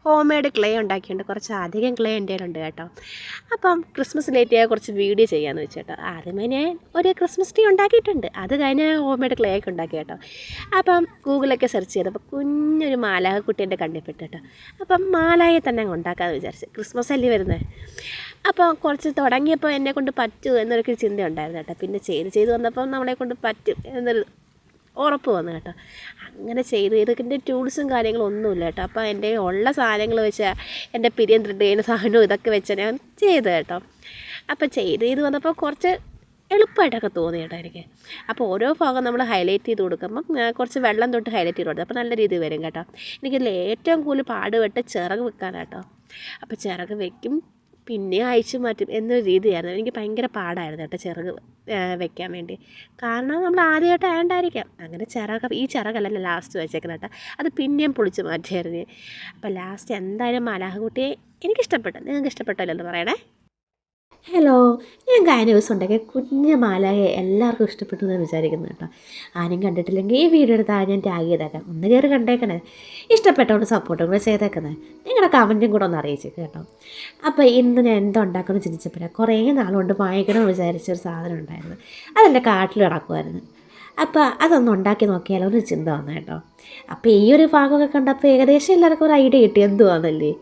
Home made clay ഉണ്ടാക്കിയിട്ടുണ്ട്. കുറച്ച് അധികം ക്ലേ എൻ്റെ കയ്യിലുണ്ട് കേട്ടോ. അപ്പം ക്രിസ്മസ് ലേറ്റ് ആയ കുറച്ച് വീഡിയോ ചെയ്യാമെന്ന് വെച്ചേട്ടോ. ആദ്യമേ ഞാൻ ഒരു ക്രിസ്മസ് ട്രീ ഉണ്ടാക്കിയിട്ടുണ്ട്. അത് കഴിഞ്ഞ് ഹോം മെയ്ഡ് ക്ലേ ഒക്കെ ഉണ്ടാക്കി കേട്ടോ. അപ്പം ഗൂഗിളൊക്കെ സെർച്ച് ചെയ്തപ്പോൾ കുഞ്ഞൊരു മാലാഹക്കുട്ടി എൻ്റെ കണ്ണിൽപ്പെട്ടു കേട്ടോ. അപ്പം മാലായെ തന്നെ അങ്ങ് ഉണ്ടാക്കാമെന്ന് വിചാരിച്ചു. ക്രിസ്മസ് അല്ലേ വരുന്നത്. അപ്പോൾ കുറച്ച് തുടങ്ങിയപ്പോൾ എന്നെക്കൊണ്ട് പറ്റും എന്നൊരു ചിന്ത ഉണ്ടായിരുന്നു കേട്ടോ. പിന്നെ ചെയ്ത് വന്നപ്പോൾ നമ്മളെക്കൊണ്ട് പറ്റും എന്നൊരു ഉറപ്പ് വന്നു കേട്ടോ. അങ്ങനെ ഇതിൻ്റെ ടൂൾസും കാര്യങ്ങളും ഒന്നുമില്ല കേട്ടോ. അപ്പോൾ എൻ്റെ ഉള്ള സാധനങ്ങൾ വെച്ച് എൻ്റെ പിരിയം ത്രെഡ് ചെയ്യുന്ന സാധനവും ഇതൊക്കെ വെച്ച് ഞാൻ ചെയ്ത് കേട്ടോ. അപ്പോൾ ചെയ്ത് വന്നപ്പോൾ കുറച്ച് എളുപ്പമായിട്ടൊക്കെ തോന്നി കേട്ടോ എനിക്ക്. അപ്പോൾ ഓരോ ഭാഗം നമ്മൾ ഹൈലൈറ്റ് ചെയ്ത് കൊടുക്കുമ്പം കുറച്ച് വെള്ളം തൊട്ട് ഹൈലൈറ്റ് ചെയ്ത് കൊടുക്കും. അപ്പോൾ നല്ല രീതിയിൽ വരും കേട്ടോ. എനിക്കിതിൽ ഏറ്റവും കൂടുതൽ പാടുപെട്ട് ചിറക് വെക്കാനാട്ടോ. അപ്പോൾ ചിറക് വെക്കും പിന്നെ അയച്ചു മാറ്റും എന്നൊരു രീതിയായിരുന്നു. എനിക്ക് ഭയങ്കര പാടായിരുന്നു കേട്ടോ ചിറക് വെക്കാൻ വേണ്ടി. കാരണം നമ്മൾ ആദ്യമായിട്ട് ആയതുകൊണ്ടായിരിക്കാം. അങ്ങനെ ഈ ചിറകല്ലല്ലോ ലാസ്റ്റ് വെച്ചേക്കുന്നത് കേട്ടോ. അത് പിന്നെയും പൊളിച്ച് മാറ്റിയായിരുന്നു. അപ്പോൾ ലാസ്റ്റ് എന്തായാലും മാലാഹക്കുട്ടിയെ എനിക്കിഷ്ടപ്പെട്ടു. നിങ്ങൾക്ക് ഇഷ്ടപ്പെട്ടില്ലെന്ന് പറയണേ. ഹലോ, ഞാൻ കഴിഞ്ഞ ദിവസം ഉണ്ടാക്കിയ കുഞ്ഞു മാലായെ എല്ലാവർക്കും ഇഷ്ടപ്പെട്ടു എന്ന് വിചാരിക്കുന്നു കേട്ടോ. ആരും കണ്ടിട്ടില്ലെങ്കിൽ ഈ വീഡിയോയുടെ താഴെ ഞാൻ ടാഗ് ചെയ്തേക്കാം. ഒന്ന് കയറി കണ്ടേക്കണേ. ഇഷ്ടപ്പെട്ടവണ്ട് സപ്പോർട്ടും കൂടെ ചെയ്തേക്കുന്നത്. നിങ്ങളുടെ കമൻറ്റും കൂടെ ഒന്ന് അറിയിച്ചേക്ക് കേട്ടോ. അപ്പോൾ ഇന്ന് ഞാൻ എന്താ ഉണ്ടാക്കുമെന്ന് ചിന്തിച്ചപ്പോഴാണ് കുറേ നാളുകൊണ്ട് വാങ്ങിക്കണമെന്ന് വിചാരിച്ചൊരു സാധനം ഉണ്ടായിരുന്നു. അതെൻ്റെ കാട്ടിൽ കിടക്കുമായിരുന്നു. അപ്പോൾ അതൊന്ന് ഉണ്ടാക്കി നോക്കിയാലോ ഒരു ചിന്ത വന്നു കേട്ടോ. അപ്പോൾ ഈ ഒരു ഭാഗമൊക്കെ കണ്ടപ്പോൾ ഏകദേശം എല്ലാവർക്കും ഒരു ഐഡിയ കിട്ടി എന്തുവാന്നല്ലേ.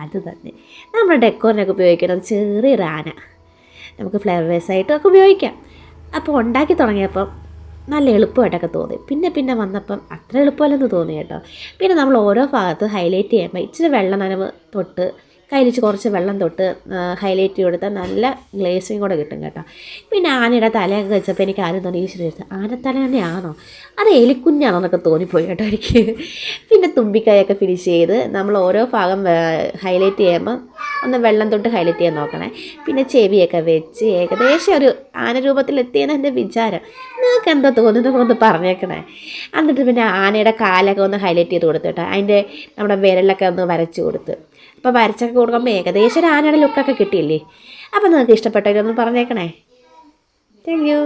അത് തന്നെ നമ്മുടെ ഡെക്കോറിനൊക്കെ ഉപയോഗിക്കുന്നത് ചെറിയൊരു ആന. നമുക്ക് ഫ്ലവേഴ്സായിട്ടൊക്കെ ഉപയോഗിക്കാം. അപ്പോൾ ഉണ്ടാക്കി തുടങ്ങിയപ്പം നല്ല എളുപ്പമായിട്ടൊക്കെ തോന്നി. പിന്നെ വന്നപ്പം അത്ര എളുപ്പമല്ലെന്ന് തോന്നി കേട്ടോ. പിന്നെ നമ്മൾ ഓരോ ഭാഗത്ത് ഹൈലൈറ്റ് ചെയ്യുമ്പോൾ ഇച്ചിരി വെള്ളം നനവ് തൊട്ട് കയ്യിലിച്ച് കുറച്ച് വെള്ളം തൊട്ട് ഹൈലൈറ്റ് കൊടുത്താൽ നല്ല ഗ്ലേസിങ് കൂടെ കിട്ടും കേട്ടോ. പിന്നെ ആനയുടെ തലയൊക്കെ വെച്ചപ്പോൾ എനിക്ക് ആരും തോന്നി ഈശ്വര ആനത്തല തന്നെയാണോ അത് എലിക്കുഞ്ഞാണോ എന്നൊക്കെ തോന്നിപ്പോയി കേട്ടോ എനിക്ക്. പിന്നെ തുമ്പിക്കായൊക്കെ ഫിനിഷ് ചെയ്ത് നമ്മൾ ഓരോ ഭാഗം ഹൈലൈറ്റ് ചെയ്യുമ്പോൾ ഒന്ന് വെള്ളം തൊട്ട് ഹൈലൈറ്റ് ചെയ്യാൻ നോക്കണേ. പിന്നെ ചെവിയൊക്കെ വെച്ച് ഏകദേശം ഒരു ആന രൂപത്തിലെത്തിയെന്ന് എൻ്റെ വിചാരം. നിങ്ങൾക്ക് എന്താ തോന്നുന്നതൊക്കെ പറഞ്ഞേക്കണേ. എന്നിട്ട് പിന്നെ ആനയുടെ കാലൊക്കെ ഒന്ന് ഹൈലൈറ്റ് ചെയ്ത് കൊടുത്തു കേട്ടോ. അതിൻ്റെ നമ്മുടെ വിരലൊക്കെ ഒന്ന് വരച്ച് കൊടുത്ത്. അപ്പോൾ വരച്ചൊക്കെ കൊടുക്കുമ്പോൾ ഏകദേശം ഒരു ആനയുടെ ലുക്കൊക്കെ കിട്ടിയില്ലേ. അപ്പോൾ നിങ്ങൾക്ക് ഇഷ്ടപ്പെട്ടൊന്ന് പറഞ്ഞേക്കണേ. Thank you.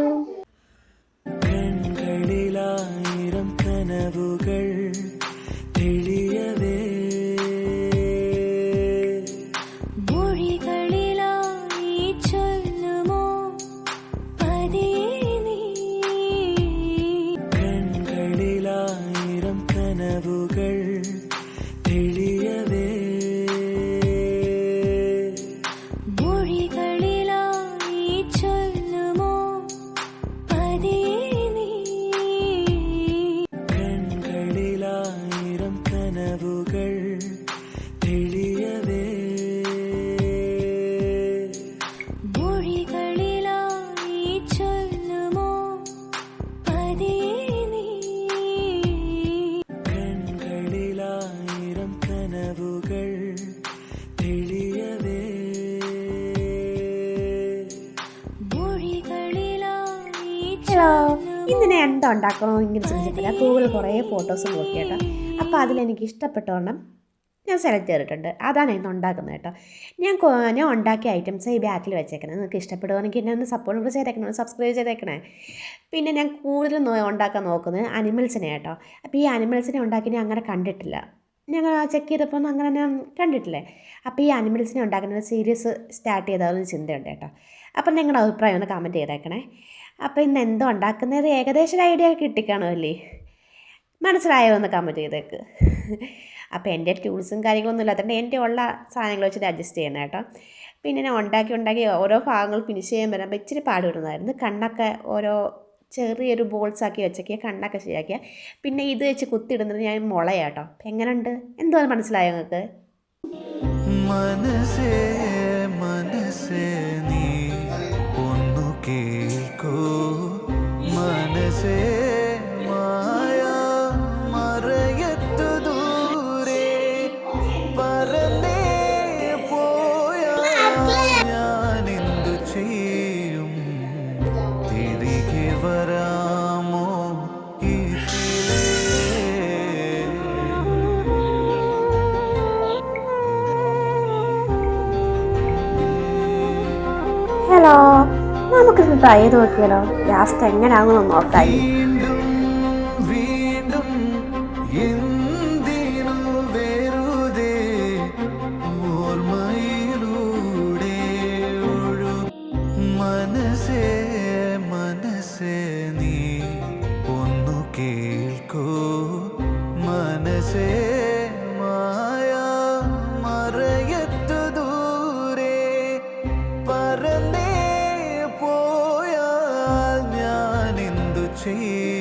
ഹലോ, ഇന്ന് ഞാൻ എന്താ ഉണ്ടാക്കണോ ഇങ്ങനെ ചിന്തിച്ചിട്ടില്ല. ഗൂഗിളിൽ കുറേ ഫോട്ടോസ് നോക്കി കേട്ടോ. അപ്പോൾ അതിലെനിക്ക് ഇഷ്ടപ്പെട്ടോണം ഞാൻ സെലക്ട് ചെയ്തിട്ടുണ്ട്. അതാണ് ഇന്ന് ഉണ്ടാക്കുന്നത് കേട്ടോ. ഞാൻ ഉണ്ടാക്കിയ ഐറ്റംസ് ഈ ബാക്കിൽ വെച്ചേക്കണേ. നിങ്ങൾക്ക് ഇഷ്ടപ്പെടുവാണെങ്കിൽ എന്നെ ഒന്ന് സപ്പോർട്ട് ചെയ്തേക്കണം, സബ്സ്ക്രൈബ് ചെയ്തേക്കണേ. പിന്നെ ഞാൻ കൂടുതൽ ഉണ്ടാക്കാൻ നോക്കുന്നത് അനിമൽസിനെ കേട്ടോ. അപ്പോൾ ഈ അനിമൽസിനെ ഉണ്ടാക്കി ഞാൻ അങ്ങനെ കണ്ടിട്ടില്ല. ഞങ്ങൾ ചെക്ക് ചെയ്തപ്പോൾ ഒന്നും അങ്ങനെ ഞാൻ കണ്ടിട്ടില്ലേ. അപ്പോൾ ഈ അനിമൽസിനെ ഉണ്ടാക്കുന്ന സീരീസ് സ്റ്റാർട്ട് ചെയ്താലൊരു ചിന്തയുണ്ട് കേട്ടോ. അപ്പം നിങ്ങളുടെ അഭിപ്രായം ഒന്ന് കമൻറ്റ് ചെയ്തേക്കണേ. അപ്പോൾ ഇന്ന് എന്തോ ഉണ്ടാക്കുന്നത് ഏകദേശം ഐഡിയ കിട്ടിക്കാണുമല്ലേ. മനസ്സിലായോ എന്ന് കമൻറ്റ് ചെയ്തേക്ക്. അപ്പോൾ എൻ്റെ ടൂൾസും കാര്യങ്ങളൊന്നും ഇല്ലാത്തതുകൊണ്ട് എൻ്റെ ഉള്ള സാധനങ്ങൾ വെച്ചിട്ട് അഡ്ജസ്റ്റ് ചെയ്യണം കേട്ടോ. പിന്നെ ഞാൻ ഉണ്ടാക്കി ഓരോ ഭാഗങ്ങൾ ഫിനിഷ് ചെയ്യാൻ വരുമ്പോൾ ഇച്ചിരി പാടുവിടുന്നതായിരുന്നു. കണ്ണൊക്കെ ഓരോ ചെറിയൊരു ബോൾസാക്കി വെച്ചൊക്കെ കണ്ണൊക്കെ ശരിയാക്കിയ. പിന്നെ ഇത് വെച്ച് കുത്തിയിടുന്നത് ഞാൻ മുളയാട്ടോ. എങ്ങനെയുണ്ട് എന്തോ മനസ്സിലായോ നിങ്ങൾക്ക്? ഹലോ, നമുക്കിന്ന് ട്രൈ ചെയ്ത് നോക്കിയാലോ. ലാസ്റ്റ് എങ്ങനെയാകുമെന്ന് നോക്കാം. വീണ്ടും എന്തിനു വെറുതെ ചെയ്യും.